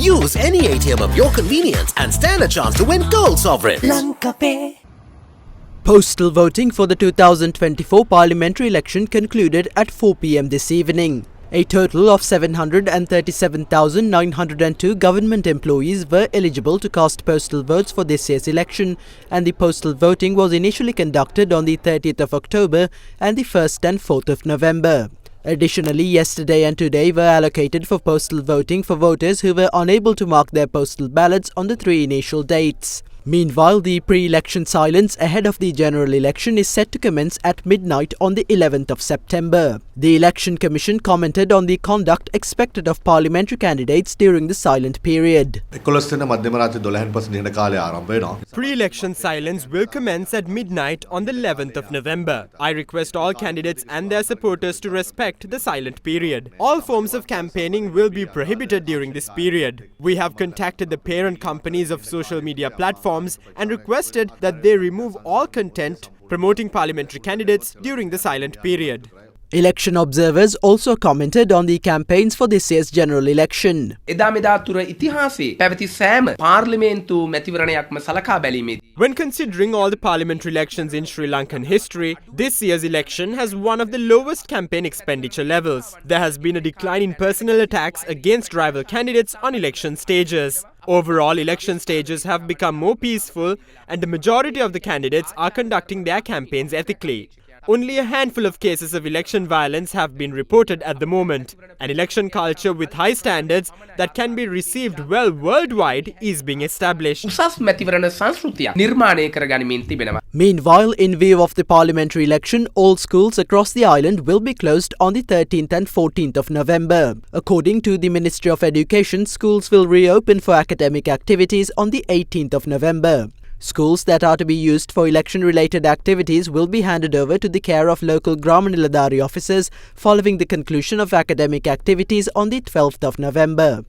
Use any ATM of your convenience and stand a chance to win gold sovereigns. Lanka Pay. Postal voting for the 2024 parliamentary election concluded at 4 p.m. this evening. A total of 737,902 government employees were eligible to cast postal votes for this year's election, and the postal voting was initially conducted on the 30th of October and the 1st and 4th of November. Additionally, yesterday and today were allocated for postal voting for voters who were unable to mark their postal ballots on the 3 initial dates. Meanwhile, the pre-election silence ahead of the general election is set to commence at midnight on the 11th of September. The Election Commission commented on the conduct expected of parliamentary candidates during the silent period. Pre-election silence will commence at midnight on the 11th of November. I request all candidates and their supporters to respect the silent period. All forms of campaigning will be prohibited during this period. We have contacted the parent companies of social media platforms and requested that they remove all content promoting parliamentary candidates during the silent period. Election observers also commented on the campaigns for this year's general election. When considering all the parliamentary elections in Sri Lankan history, this year's election has one of the lowest campaign expenditure levels. There has been a decline in personal attacks against rival candidates on election stages. Overall, election stages have become more peaceful, and the majority of the candidates are conducting their campaigns ethically. Only a handful of cases of election violence have been reported at the moment. An election culture with high standards that can be received well worldwide is being established. Meanwhile, in view of the parliamentary election, all schools across the island will be closed on the 13th and 14th of November. According to the Ministry of Education, schools will reopen for academic activities on the 18th of November. Schools that are to be used for election-related activities will be handed over to the care of local Grama Niladhari officers following the conclusion of academic activities on the 12th of November.